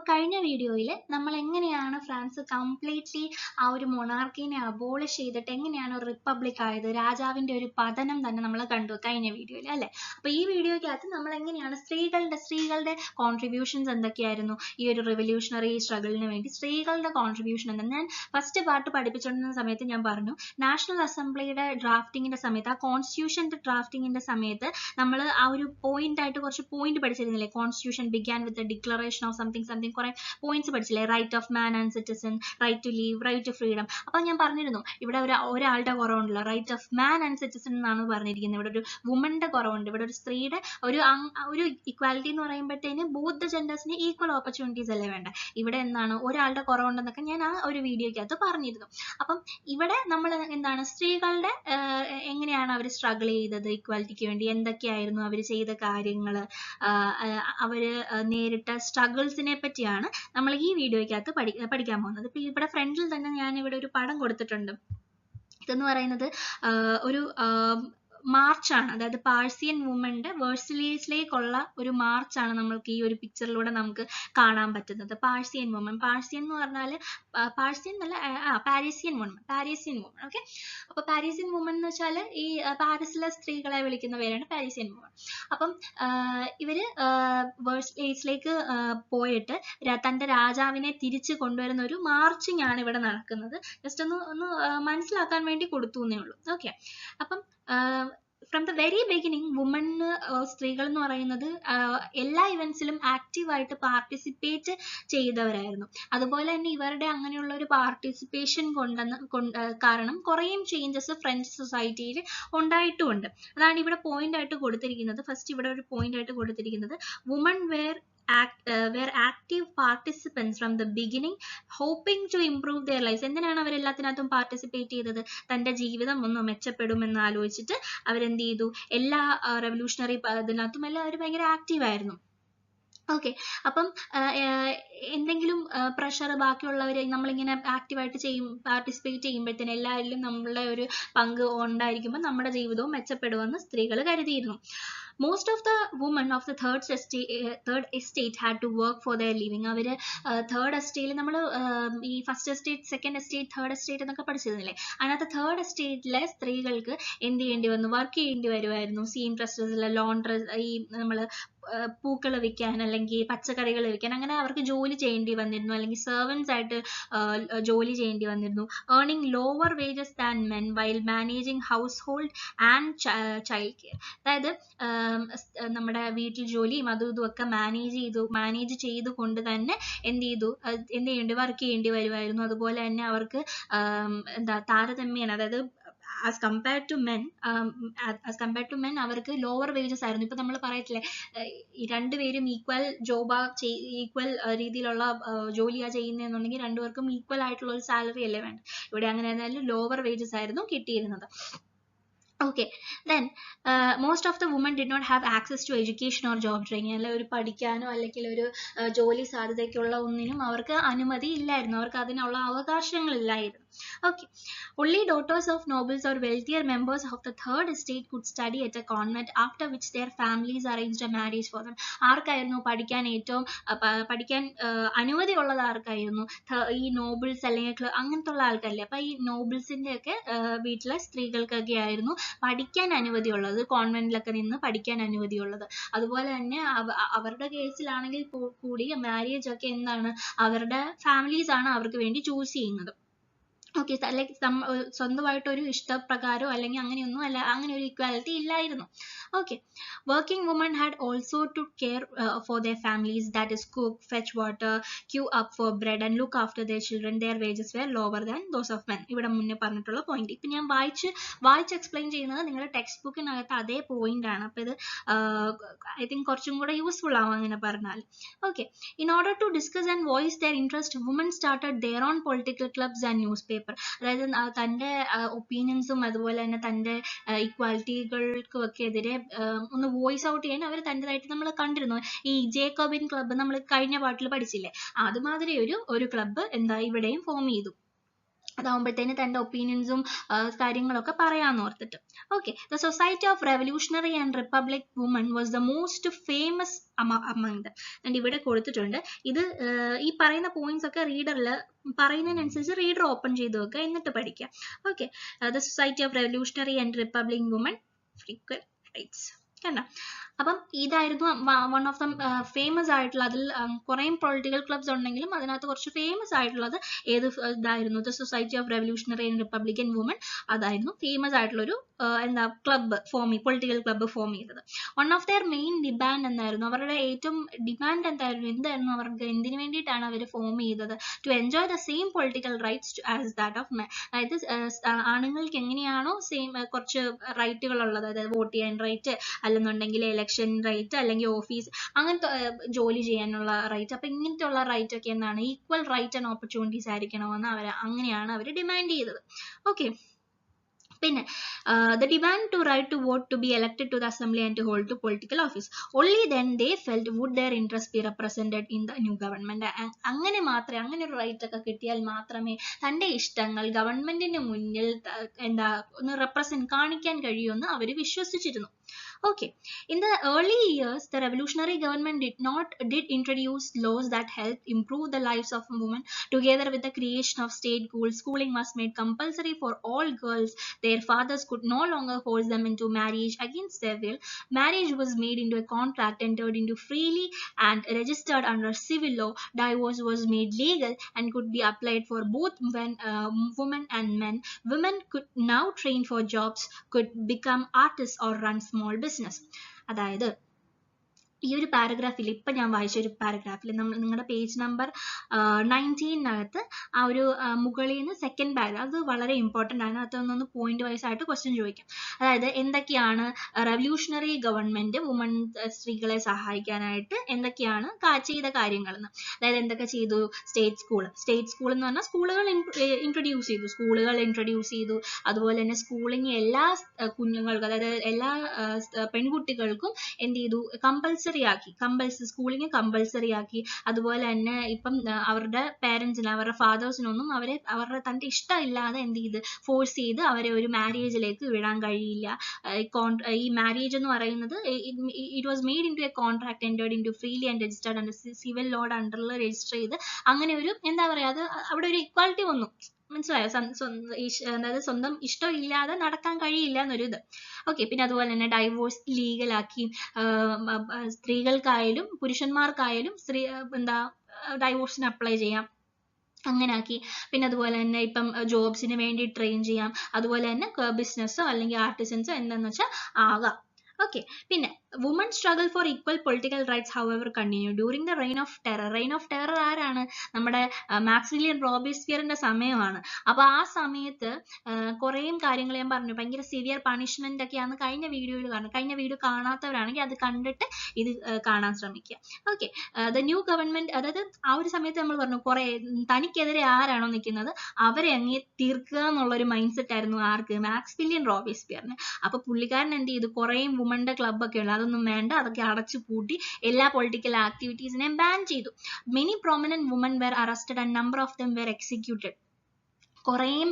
കഴിഞ്ഞ വീഡിയോയിൽ നമ്മൾ എങ്ങനെയാണ് ഫ്രാൻസ് കംപ്ലീറ്റ്ലി ആ ഒരു മൊണാർക്കിനെ അബോളിഷ് ചെയ്തിട്ട് എങ്ങനെയാണ് ഒരു റിപ്പബ്ലിക് ആയത്, രാജാവിന്റെ ഒരു പതനം തന്നെ നമ്മൾ കണ്ടു കഴിഞ്ഞ വീഡിയോയിൽ അല്ലേ. അപ്പോൾ ഈ വീഡിയോയ്ക്കകത്ത് നമ്മൾ എങ്ങനെയാണ് സ്ത്രീകളുടെ കോൺട്രിബ്യൂഷൻസ് എന്തൊക്കെയായിരുന്നു ഈ ഒരു റിവല്യൂഷണറി സ്ട്രഗിളിന് വേണ്ടി സ്ത്രീകളുടെ കോൺട്രിബ്യൂഷൻ എന്ന് ഞാൻ ഫസ്റ്റ് പാർട്ട് പഠിപ്പിച്ചുകൊണ്ടിരുന്ന സമയത്ത് ഞാൻ പറഞ്ഞു, നാഷണൽ അസംബ്ലിയുടെ ഡ്രാഫ്റ്റിങ്ങിന്റെ സമയത്ത്, ആ കോൺസ്റ്റിറ്റ്യൂഷന്റെ ഡ്രാഫ്റ്റിങ്ങിന്റെ സമയത്ത് നമ്മൾ ആ ഒരു പോയിന്റ് ആയിട്ട് കുറച്ച് പോയിന്റ് പഠിച്ചിരുന്നില്ലേ. Constitution began with the declaration of something കുറെ പോയിന്റ്സ് പഠിച്ചില്ലേ. Right of man and citizen, right to leave, right to freedom. അപ്പൊ ഞാൻ പറഞ്ഞിരുന്നു ഇവിടെ ഒരാളുടെ കുറവുണ്ടല്ലോ, right of man and citizen എന്നാണ് പറഞ്ഞിരിക്കുന്നത്. ഇവിടെ ഒരു വുമന്റെ കുറവുണ്ട്, ഇവിടെ ഒരു സ്ത്രീയുടെ ഒരു ഇക്വാലിറ്റി എന്ന് പറയുമ്പോഴത്തേന് ബോത്ത് ദ ജെൻഡേഴ്സിന് ഈക്വൽ ഓപ്പർച്യൂണിറ്റീസ് അല്ലേ വേണ്ട. ഇവിടെ എന്താണ് ഒരാളുടെ കുറവുണ്ടെന്നൊക്കെ ഞാൻ ആ ഒരു വീഡിയോയ്ക്കകത്ത് പറഞ്ഞിരുന്നു. അപ്പം ഇവിടെ നമ്മൾ എന്താണ് സ്ത്രീകളുടെ എങ്ങനെയാണ് അവർ സ്ട്രഗിൾ ചെയ്തത് ഇക്വാലിറ്റിക്ക് വേണ്ടി, എന്തൊക്കെയായിരുന്നു അവർ ചെയ്ത കാര്യങ്ങൾ, അവര് നേരിട്ട സ്ട്രഗിൾസിനെ പറ്റിയാണ് നമ്മൾ ഈ വീഡിയോയ്ക്കകത്ത് പഠിക്കാൻ പോകുന്നത്. ഇപ്പൊ ഇവിടെ ഫ്രണ്ടിൽ തന്നെ ഞാൻ ഇവിടെ ഒരു പടം കൊടുത്തിട്ടുണ്ട്. ഇതെന്ന് പറയുന്നത് ഒരു മാർച്ചാണ്, അതായത് പാഴ്സിയൻ വുമന്റെ വേഴ്സലീസിലേക്കുള്ള ഒരു മാർച്ചാണ് നമ്മൾക്ക് ഈ ഒരു പിക്ചറിലൂടെ നമുക്ക് കാണാൻ പറ്റുന്നത്. പാഴ്സിയൻ വുമൻ എന്ന് പറഞ്ഞാൽ പാഴ്സിയൻ എന്നല്ല, പാരീസിയൻ വുമൻ. ഓക്കെ, അപ്പൊ പാരീസിയൻ വുമൻ എന്ന് വെച്ചാൽ ഈ പാരീസിലെ സ്ത്രീകളെ വിളിക്കുന്ന പേരാണ് പാരീസിയൻ വുമൻ. അപ്പം ഇവര് വേഴ്സലീസിലേക്ക് പോയിട്ട് തന്റെ രാജാവിനെ തിരിച്ചു കൊണ്ടുവരുന്ന ഒരു മാർച്ചിങ് ആണ് ഇവിടെ നടക്കുന്നത്. ജസ്റ്റ് ഒന്ന് മനസ്സിലാക്കാൻ വേണ്ടി കൊടുത്തു എന്നേ ഉള്ളൂ. ഓക്കെ, അപ്പം from the very beginning woman, സ്ത്രീകൾ എന്ന് പറയുന്നത് എല്ലാ ഇവന്റ്സിലും ആക്റ്റീവായിട്ട് പാർട്ടിസിപ്പേറ്റ് ചെയ്തവരായിരുന്നു. അതുപോലെ തന്നെ ഇവരുടെ അങ്ങനെയുള്ള ഒരു പാർട്ടിസിപ്പേഷൻ കാരണം കുറേയും ചേഞ്ചസ് ഫ്രഞ്ച് സൊസൈറ്റിയിൽ ഉണ്ടായിട്ടുമുണ്ട്. അതാണ് ഇവിടെ പോയിന്റ് ആയിട്ട് കൊടുത്തിരിക്കുന്നത്. ഫസ്റ്റ് ഇവിടെ ഒരു പോയിന്റ് ആയിട്ട് കൊടുത്തിരിക്കുന്നത്, woman were active participants from the beginning, hoping to improve their lives. എന്തിനാണ് അവർ എല്ലാത്തിനകത്തും പാർട്ടിസിപ്പേറ്റ് ചെയ്തത്? തന്റെ ജീവിതം ഒന്ന് മെച്ചപ്പെടുമെന്ന് ആലോചിച്ചിട്ട് അവരെന്ത് ചെയ്തു? എല്ലാ റെവല്യൂഷണറി ഇതിനകത്തും എല്ലാം അവർ ഭയങ്കര ആക്റ്റീവ് ആയിരുന്നു. ഓക്കെ, അപ്പം എന്തെങ്കിലും പ്രഷർ ബാക്കിയുള്ളവർ നമ്മളിങ്ങനെ ആക്റ്റീവായിട്ട് പാർട്ടിസിപ്പേറ്റ് ചെയ്യുമ്പോഴത്തേന് എല്ലാവരിലും നമ്മളുടെ ഒരു പങ്ക് ഉണ്ടായിരിക്കുമ്പോൾ നമ്മുടെ ജീവിതവും മെച്ചപ്പെടുമെന്ന് സ്ത്രീകൾ കരുതിയിരുന്നു. Most of the women of the third estate had to work for their living. അവര് തേർഡ് എസ്റ്റേറ്റിൽ നമ്മൾ ഈ first estate, second estate, third estate എന്നൊക്കെ പഠിച്ചിരുന്നില്ലേ. അതിനകത്ത് തേർഡ് എസ്റ്റേറ്റിലെ സ്ത്രീകൾക്ക് എന്ത് ചെയ്യേണ്ടി വന്നു? വർക്ക് ചെയ്യേണ്ടി വരുമായിരുന്നു. സീംട്രസ്സസിലെ, ലോണ്ടർ, ഈ നമ്മൾ പൂക്കൾ വിൽക്കാൻ അല്ലെങ്കിൽ പച്ചക്കറികൾ വിൽക്കാൻ, അങ്ങനെ അവർക്ക് ജോലി ചെയ്യേണ്ടി വന്നിരുന്നു. അല്ലെങ്കിൽ സെർവൻസ് ആയിട്ട് ജോലി ചെയ്യേണ്ടി വന്നിരുന്നു. Earning lower wages than men while managing house hold and child care. അതായത് നമ്മുടെ വീട്ടിൽ ജോലിയും അതും ഇതും ഒക്കെ മാനേജ് ചെയ്തുകൊണ്ട് തന്നെ വർക്ക് ചെയ്യേണ്ടി വരുമായിരുന്നു. അതുപോലെ തന്നെ അവർക്ക് താരതമ്യേന, അതായത് as compared to men അവർക്ക് ലോവർ വേജസ് ആയിരുന്നു. ഇപ്പൊ നമ്മൾ പറയത്തില്ലേ, രണ്ടുപേരും ഈക്വൽ രീതിയിലുള്ള ജോലിയാ ചെയ്യുന്നതെന്നുണ്ടെങ്കിൽ രണ്ടുപേർക്കും ഈക്വൽ ആയിട്ടുള്ള ഒരു സാലറി അല്ലേ വേണ്ട. ഇവിടെ അങ്ങനെ ആയിരുന്നാലും ലോവർ വേജസ് ആയിരുന്നു കിട്ടിയിരുന്നത്. Okay, then most of the women did not have access to education or job training. അല്ലെ, ഒരു പഠിക്കാനോ അല്ലെങ്കിൽ ഒരു ജോലി സാധ്യതയ്ക്കുള്ള ഒന്നിനും അവർക്ക് അനുമതി ഇല്ലായിരുന്നു, അവർക്ക് അതിനുള്ള അവകാശങ്ങളില്ലായിരുന്നു. Okay, only daughters of nobles or wealthier members of the third estate could study at a convent, after which their families arranged a marriage for them. ആർക്കായിരുന്നു പഠിക്കാൻ അനുമതി ഉള്ളത്? ആർക്കായിരുന്നു? ഈ നോബിൾസ് അല്ലെങ്കിൽ അങ്ങനത്തെ ഉള്ള ആൾക്കാരില്ലേ. അപ്പൊ ഈ നോബിൾസിന്റെ ഒക്കെ വീട്ടിലെ സ്ത്രീകൾക്കൊക്കെ ആയിരുന്നു പഠിക്കാൻ അനുമതിയുള്ളത്, കോൺവെന്റിലൊക്കെ നിന്ന് പഠിക്കാൻ അനുമതിയുള്ളത്. അതുപോലെ തന്നെ അവരുടെ കേസിലാണെങ്കിൽ കൂടി മാരേജ് ഒക്കെ എന്താണ്, അവരുടെ ഫാമിലീസ് ആണ് അവർക്ക് വേണ്ടി ചൂസ് ചെയ്യുന്നത്. ഓക്കെ, ലൈക്ക് സ്വന്തമായിട്ട് ഒരു ഇഷ്ടപ്രകാരമോ അല്ലെങ്കിൽ അങ്ങനെയൊന്നും അല്ല, അങ്ങനെ ഒരു ഇക്വാലിറ്റി ഇല്ലായിരുന്നു. Okay, working woman had also to care for their families, that is cook, fetch water, queue up for bread and look after their children. Their wages were lower than those of men. ഇവിടെ മുന്നേ പറഞ്ഞിട്ടുള്ള point ഇപ്പൊ ഞാൻ വായിച്ച് explain ചെയ്യുന്നത് നിങ്ങളുടെ text ബുക്കിനകത്ത് അതേ point ആണ്. അപ്പൊ ഇത് ഐ തിങ്ക് കുറച്ചും കൂടെ യൂസ്ഫുൾ ആവും അങ്ങനെ പറഞ്ഞാൽ. Okay, in order to discuss and voice their interest, woman started their own political clubs and newspaper. അതായത് തന്റെ ഒപ്പീനിയൻസും അതുപോലെ തന്നെ തന്റെ ഇക്വാലിറ്റികൾക്കും ഒക്കെ എതിരെ ഒന്ന് വോയിസ് ഔട്ട് ചെയ്യാൻ അവർ തൻ്റെതായിട്ട് നമ്മൾ കണ്ടിരുന്നു. ഈ ജേക്കബിൻ ക്ലബ്ബ് നമ്മൾ കഴിഞ്ഞ പാട്ടിൽ പഠിച്ചില്ലേ, അതുമാതിരി ഒരു ക്ലബ്ബ് ഇവിടെയും ഫോം ചെയ്തു. അതാവുമ്പോഴത്തേന് തൻ്റെ ഒപ്പീനിയൻസും കാര്യങ്ങളൊക്കെ പറയാമെന്ന് ഓർത്തിട്ട്. Okay, the society of revolutionary and republic woman was the most famous among dum. And ഇവിടെ കൊടുത്തിട്ടുണ്ട്. ഇത് ഈ പറയുന്ന പോയിന്റ്സ് ഒക്കെ റീഡറിൽ പറയുന്നതിനനുസരിച്ച് റീഡർ ഓപ്പൺ ചെയ്ത് വെക്കുക, എന്നിട്ട് പഠിക്കുക. Okay, the society of revolutionary and republic woman equal rights കണ്ടോ. അപ്പം ഇതായിരുന്നു വൺ ഓഫ് ദ ഫേമസ് ആയിട്ടുള്ള, അതിൽ കുറേ പൊളിറ്റിക്കൽ ക്ലബ്സ് ഉണ്ടെങ്കിലും അതിനകത്ത് കുറച്ച് ഫേമസ് ആയിട്ടുള്ളത് ഏത് ഇതായിരുന്നു, the society of revolutionary and republican woman. അതായിരുന്നു ഫേമസ് ആയിട്ടുള്ളൊരു എന്താ ക്ലബ്ബ് പൊളിറ്റിക്കൽ ക്ലബ്ബ് ഫോം ചെയ്തത്. One of their main demand എന്തായിരുന്നു, അവരുടെ ഏറ്റവും ഡിമാൻഡ് എന്തായിരുന്നു അവർക്ക് എന്തിനു വേണ്ടിയിട്ടാണ് അവർ ഫോം ചെയ്തത്? To enjoy the same political rights as that of men. അതായത് ആണുങ്ങൾക്ക് എങ്ങനെയാണോ സെയിം കുറച്ച് റൈറ്റുകൾ ഉള്ളത്, അതായത് വോട്ട് ചെയ്യാൻ റൈറ്റ്, അല്ലെന്നുണ്ടെങ്കിൽ ഇലക്ഷൻ റൈറ്റ്, അല്ലെങ്കിൽ ഓഫീസ് അങ്ങനത്തെ ജോലി ചെയ്യാനുള്ള റൈറ്റ്, അപ്പൊ ഇങ്ങനത്തെ ഉള്ള റൈറ്റ് ഒക്കെ എന്താണ് ഈക്വൽ റൈറ്റ് ആൻഡ് ഓപ്പർച്യൂണിറ്റീസ് ആയിരിക്കണമെന്ന് അങ്ങനെയാണ് അവർ ഡിമാൻഡ് ചെയ്തത്. ഓക്കെ, പിന്നെ the demand to right to vote, to be elected to the assembly and to hold to political office. Only then they felt would their interest be represented in the new government. അങ്ങനെ ഒരു right ഒക്കെ കിട്ടിയാൽ മാത്രമേ തൻ്റെ ഇഷ്ടങ്ങൾ ഗവൺമെന്റിന് മുന്നിൽ എന്താ ഒന്ന് റെപ്രസെന്റ് കാണിക്കാൻ കഴിയുമെന്ന് അവർ വിശ്വസിച്ചിരുന്നു. Okay, in the early years, the revolutionary government did introduce laws that helped improve the lives of women. Together with the creation of state schools, schooling was made compulsory for all girls. Their fathers could no longer force them into marriage against their will. Marriage was made into a contract entered into freely and registered under civil law. Divorce was made legal and could be applied for both women and men. Women could now train for jobs, could become artists or run small business. അതായത് ഈ ഒരു പാരഗ്രാഫിൽ, ഇപ്പൊ ഞാൻ വായിച്ച ഒരു പാരഗ്രാഫിൽ നിങ്ങളുടെ page number 19 ആ ഒരു മുകളിൽ നിന്ന് സെക്കൻഡ് പാരഗ്രാഫ്, അത് വളരെ ഇമ്പോർട്ടൻ്റ് ആണ്. അതൊന്നൊന്ന് പോയിന്റ് വൈസ് ആയിട്ട് ക്വസ്റ്റ്യൻ ചോദിക്കാം. അതായത് എന്തൊക്കെയാണ് റെവല്യൂഷണറി ഗവൺമെന്റ് വുമൺ സ്ത്രീകളെ സഹായിക്കാനായിട്ട് എന്തൊക്കെയാണ് ചെയ്ത കാര്യങ്ങളെന്ന്. അതായത് എന്തൊക്കെ ചെയ്തു? സ്റ്റേറ്റ് സ്കൂൾ എന്ന് പറഞ്ഞാൽ സ്കൂളുകൾ ഇൻട്രൊഡ്യൂസ് ചെയ്തു. അതുപോലെ തന്നെ സ്കൂളിങ് എല്ലാ കുഞ്ഞുങ്ങൾക്കും, അതായത് എല്ലാ പെൺകുട്ടികൾക്കും എന്ത് ചെയ്തു? സ്കൂളിങ് കമ്പൽസറി ആക്കി. അതുപോലെ തന്നെ ഇപ്പം അവരുടെ പേരൻസിന്, അവരുടെ ഫാദേഴ്സിനൊന്നും അവരുടെ തൻ്റെ ഇഷ്ടമില്ലാതെ എന്ത് ചെയ്ത് ഫോഴ്സ് ചെയ്ത് അവരെ ഒരു മാരേജിലേക്ക് വിടാൻ കഴിയില്ല. ഈ മാരേജ് എന്ന് പറയുന്നത് it was made into a contract entered into freely and registered under civil law അണ്ടറിൽ രജിസ്റ്റർ ചെയ്ത്, അങ്ങനെ ഒരു എന്താ പറയുക, അത് അവിടെ ഒരു ഇക്വാലിറ്റി വന്നു. മനസ്സിലായോ? അതായത് സ്വന്തം ഇഷ്ടമില്ലാതെ നടക്കാൻ കഴിയില്ല എന്നൊരു ഇത്. ഓക്കെ, പിന്നെ അതുപോലെ തന്നെ ഡൈവോഴ്സ് ലീഗലാക്കി. സ്ത്രീകൾക്കായാലും പുരുഷന്മാർക്കായാലും ഡൈവോഴ്സിന് അപ്ലൈ ചെയ്യാം, അങ്ങനെ ആക്കി. പിന്നെ അതുപോലെ തന്നെ ഇപ്പം ജോബ്സിന് വേണ്ടി ട്രെയിൻ ചെയ്യാം. അതുപോലെ തന്നെ ബിസിനസ്സോ അല്ലെങ്കിൽ ആർട്ടിസൻസോ എന്താണെന്ന് വെച്ചാൽ ആകാം. ഓക്കെ, പിന്നെ woman struggle for equal political rights however continue during the reign of terror. ആരാണ്? നമ്മുടെ മാക്സിമിലിയൻ റോബേസ്പിയറിന്റെ സമയമാണ്. അപ്പൊ ആ സമയത്ത് കുറേ കാര്യങ്ങൾ ഞാൻ പറഞ്ഞു, ഭയങ്കര സിവിയർ പണിഷ്മെന്റ് ഒക്കെയാണ് കഴിഞ്ഞ വീഡിയോയിൽ കാണുന്നത്. കഴിഞ്ഞ വീഡിയോ കാണാത്തവരാണെങ്കിൽ അത് കണ്ടിട്ട് ഇത് കാണാൻ ശ്രമിക്കുക. ഓക്കെ, ദ ന്യൂ ഗവൺമെന്റ്, അതായത് ആ ഒരു സമയത്ത് നമ്മൾ പറഞ്ഞു കുറെ തനിക്കെതിരെ ആരാണോ നിൽക്കുന്നത് അവരെ അങ്ങ് തീർക്കുക എന്നുള്ളൊരു മൈൻഡ് സെറ്റ് ആയിരുന്നു ആർക്ക്? മാക്സിമിലിയൻ റോബേസ്പിയറിന്. അപ്പൊ പുള്ളിക്കാരൻ എന്ത് ചെയ്തു? കുറേ വുമന്റെ ക്ലബ്ബൊക്കെ ഉള്ളത് അതൊന്നും വേണ്ട, അതൊക്കെ അടച്ചു പൂട്ടി എല്ലാ പൊളിറ്റിക്കൽ ആക്ടിവിറ്റീസിനെയും ബാൻ ചെയ്തു. Many prominent women were arrested and number of them were executed. കുറേയും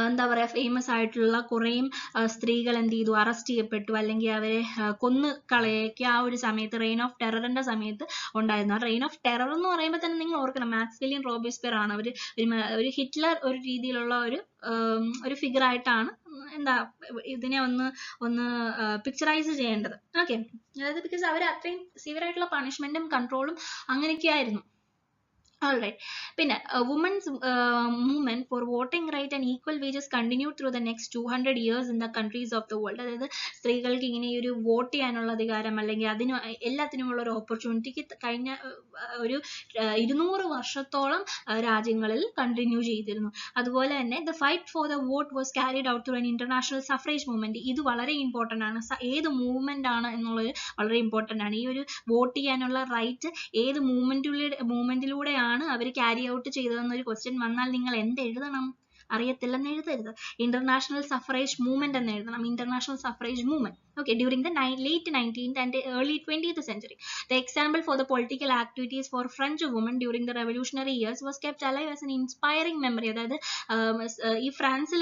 എന്താ പറയുക, ഫേമസ് ആയിട്ടുള്ള കുറേയും സ്ത്രീകൾ എന്ത് ചെയ്തു? അറസ്റ്റ് ചെയ്യപ്പെട്ടു, അല്ലെങ്കിൽ അവരെ കൊന്നു കളയൊക്കെ ആ ഒരു സമയത്ത് റെയിൻ ഓഫ് ടെററിന്റെ സമയത്ത് ഉണ്ടായിരുന്നു. ആ റെയിൻ ഓഫ് ടെറർ എന്ന് പറയുമ്പോൾ തന്നെ നിങ്ങൾ ഓർക്കണം, മാക്സിമിലിയൻ റോബേസ്പിയർ ആണ്. ഒരു ഹിറ്റ്ലർ ഒരു രീതിയിലുള്ള ഒരു ഫിഗർ ആയിട്ടാണ് എന്താ ഇതിനെ ഒന്ന് പിക്ചറൈസ് ചെയ്യേണ്ടത്. ഓക്കെ, അതായത് ബിക്കോസ് അവർ അത്രയും സിവിയർ ആയിട്ടുള്ള പണിഷ്മെന്റും കൺട്രോളും അങ്ങനെയൊക്കെ ആയിരുന്നു. Alright. പിന്നെ women's movement for voting right and equal wages continued through the next 200 years in the countries of the world. അതായത് സ്ത്രീകൾക്ക് ഇങ്ങനെ ഒരു വോട്ട് ചെയ്യാനുള്ള അധികാരം, അല്ലെങ്കിൽ എല്ലാത്തിനുമുള്ള ഒരു ഓപ്പർച്യൂണിറ്റിക്ക് കഴിഞ്ഞ ഒരു 200 വർഷത്തോളം രാജ്യങ്ങളിൽ കണ്ടിന്യൂ ചെയ്തിരുന്നു. അതുപോലെ തന്നെ the fight for the vote was carried out through an international suffrage movement. ഇത് വളരെ ഇമ്പോർട്ടൻ്റ് ആണ്. ഏത് മൂവ്മെന്റ് ആണ് എന്നുള്ളത് വളരെ ഇമ്പോർട്ടൻ്റ് ആണ്. ഈ ഒരു വോട്ട് ചെയ്യാനുള്ള റൈറ്റ് ഏത് മൂവ്മെന്റിലൂടെയാണ് അവർ ക്യാരി ഔട്ട് ചെയ്തതെന്നൊരു ക്വസ്റ്റ്യൻ വന്നാൽ നിങ്ങൾ എന്ത് എഴുതണം? അറിയത്തില്ലെന്ന് എഴുതരുത്. ഇന്റർനാഷണൽ സഫറേജ് മൂവ്മെന്റ് എന്ന് എഴുതണം. International suffrage movement. Okay, during the late 19th and early 20th century, the example for the political activities for French women during the revolutionary years was kept alive as an inspiring memory. അതായത് ഈ ഫ്രാൻസിൽ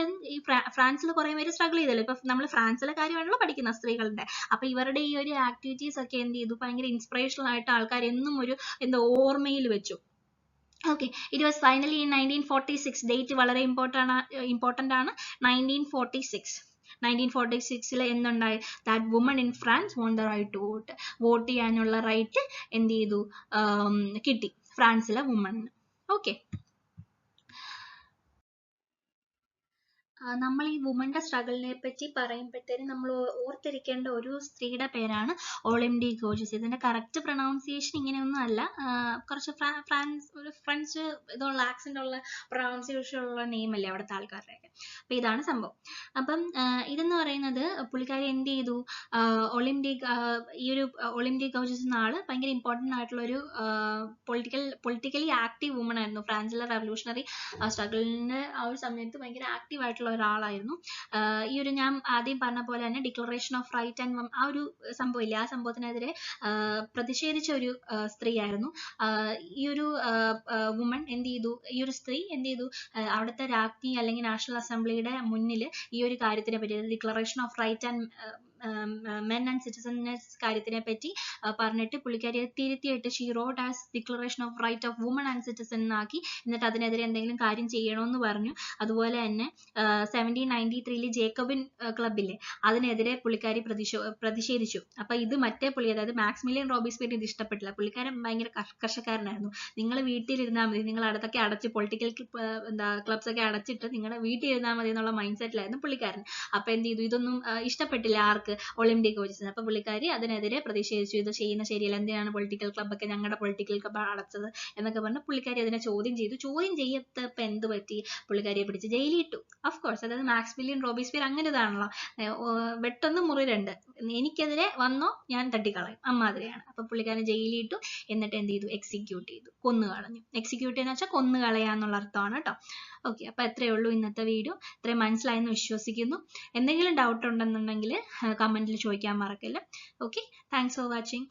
കുറെ പേര് struggle ചെയ്തല്ലോ. ഇപ്പൊ നമ്മൾ ഫ്രാൻസിലെ കാര്യമാണല്ലോ പഠിക്കുന്ന സ്ത്രീകളുടെ. അപ്പൊ ഇവരുടെ ഈ ഒരു ആക്ടിവിറ്റീസ് ഒക്കെ എന്ത് ചെയ്തു, ഭയങ്കര ഇൻസ്പിറേഷണൽ ആയിട്ട് ആൾക്കാർ എന്നും ഒരു ഓർമ്മയിൽ വെച്ചു. Okay, it was finally in 1946. Date വളരെ important ആണ്. 1946 എന്തുണ്ടായി? That women in France won the right to vote. Vote ചെയ്യാനുള്ള റൈറ്റ് എന്ത് ചെയ്തു, കിട്ടി ഫ്രാൻസിലെ വുമണിന്. ഓക്കെ, നമ്മൾ ഈ വുമന്റെ സ്ട്രഗിളിനെ പറ്റി പറയുമ്പോഴത്തേനും നമ്മൾ ഓർത്തിരിക്കേണ്ട ഒരു സ്ത്രീയുടെ പേരാണ് ഒളിംപി ഗോർജസ്. ഇതിന്റെ കറക്റ്റ് പ്രൊനൗൺസിയേഷൻ ഇങ്ങനെയൊന്നും അല്ല, കുറച്ച് ഫ്രഞ്ച് ഇതുള്ള ആക്സെന്റ് ഉള്ള പ്രൊനൗൺസിയേഷൻ ഉള്ള നെയിം അല്ലേ അവിടുത്തെ ആൾക്കാരുടെയൊക്കെ. അപ്പൊ ഇതാണ് സംഭവം. അപ്പം ഇതെന്ന് പറയുന്നത് പുള്ളിക്കാരി എന്ത് ചെയ്തു, ഈ ഒരു ഒളിംപി ഗോർജസ് എന്ന ആള് ഭയങ്കര ഇമ്പോർട്ടന്റ് ആയിട്ടുള്ള ഒരു പൊളിറ്റിക്കലി ആക്റ്റീവ് വുമൺ ആയിരുന്നു. ഫ്രാൻസിലെ റവല്യൂഷണറി സ്ട്രഗിളിന് ആ ഒരു സമയത്ത് ഭയങ്കര ആക്റ്റീവ് ആയിട്ടുള്ള ഒരാളായിരുന്നു. ഈ ഒരു ഞാൻ ആദ്യം പറഞ്ഞ പോലെ തന്നെ ഡിക്ലറേഷൻ ഓഫ് റൈറ്റ് ആൻഡ് ആ ഒരു സംഭവമില്ലേ, ആ സംഭവത്തിനെതിരെ പ്രതിഷേധിച്ച ഒരു സ്ത്രീയായിരുന്നു. ഈ ഒരു വുമൺ എന്ത് ചെയ്തു, ഈ ഒരു സ്ത്രീ എന്ത് ചെയ്തു, അവിടുത്തെ രാജ്ഞി അല്ലെങ്കിൽ നാഷണൽ അസംബ്ലിയുടെ മുന്നിൽ ഈ ഒരു കാര്യത്തിനെ പറ്റി, declaration of right and men and citizens കാര്യത്തിനെ പറ്റി പറഞ്ഞിട്ട് പുള്ളിക്കാരിയെ തിരുത്തിയിട്ട് she wrote as declaration of right of woman and citizen എന്നാക്കി. എന്നിട്ട് അതിനെതിരെ എന്തെങ്കിലും കാര്യം ചെയ്യണമെന്ന് പറഞ്ഞു. അതുപോലെ തന്നെ 1793 ജേക്കബിൻ ക്ലബില്ലേ, അതിനെതിരെ പുള്ളിക്കാരി പ്രതിഷേധിച്ചു. അപ്പൊ ഇത് മറ്റേ പുള്ളി, അതായത് മാക്സിമിലിയൻ റോബിസ്പിയർ ഇത് ഇഷ്ടപ്പെട്ടില്ല. പുള്ളിക്കാരൻ ഭയങ്കര കർക്കശക്കാരനായിരുന്നു. നിങ്ങൾ വീട്ടിലിരുന്നാൽ മതി, നിങ്ങൾ അതൊക്കെ അടച്ച് പൊളിറ്റിക്കൽ ക്ലബ്സ് ഒക്കെ അടച്ചിട്ട് നിങ്ങളുടെ വീട്ടിൽ ഇരുന്നാൽ മതി എന്നുള്ള മൈൻഡ് സെറ്റിലായിരുന്നു പുള്ളിക്കാരൻ. അപ്പൊ എന്ത് ചെയ്തു, ഇതൊന്നും ഇഷ്ടപ്പെട്ടില്ല ആർക്ക്, ഒളിംപി ഗോർജസിന്. അപ്പൊ പുള്ളിക്കാരി അതിനെതിരെ പ്രതിഷേധിച്ചു. ഇത് ചെയ്യുന്ന ശരിയല്ല, എന്തിനാണ് പൊളിറ്റിക്കൽ ക്ലബ്ബൊക്കെ, ഞങ്ങളുടെ പൊളിറ്റിക്കൽ ക്ലബ്ബ് അടച്ചത് എന്നൊക്കെ പറഞ്ഞ് പുള്ളിക്കാരി അതിനെ ചോദ്യം ചെയ്തു. ചോദ്യം ചെയ്യത്തപ്പോ എന്ത് പറ്റി, പുള്ളിക്കാരിയെ പിടിച്ച് ജയിലിൽ ഇട്ടു. ഓഫ് കോഴ്സ്, അതായത് മാക്സിമിലിയൻ റോബിസ്പിയർ അങ്ങനെ ഇതാണല്ലോ, വെട്ടൊന്ന് മുറി രണ്ട്, എനിക്കെതിരെ വന്നോ ഞാൻ തട്ടിക്കളയും അമ്മാതിരിയാണ്. അപ്പൊ പുള്ളിക്കാരൻ ജയിലിൽ ഇട്ടു. എന്നിട്ട് എന്ത് ചെയ്തു, എക്സിക്യൂട്ട് ചെയ്തു, കൊന്നു കളഞ്ഞു. എക്സിക്യൂട്ട് എന്ന് വെച്ചാൽ കൊന്നു കളയാന്നുള്ള അർത്ഥമാണ് കേട്ടോ. ഓക്കെ, അപ്പൊ എത്രയേ ഉള്ളൂ ഇന്നത്തെ വീഡിയോ. ഇത്രയും മനസ്സിലായെന്ന് വിശ്വസിക്കുന്നു. എന്തെങ്കിലും ഡൗട്ട് ഉണ്ടെന്നുണ്ടെങ്കിൽ കമന്റിൽ ചോദിക്കാൻ മറക്കല്ല. Okay, thanks for watching.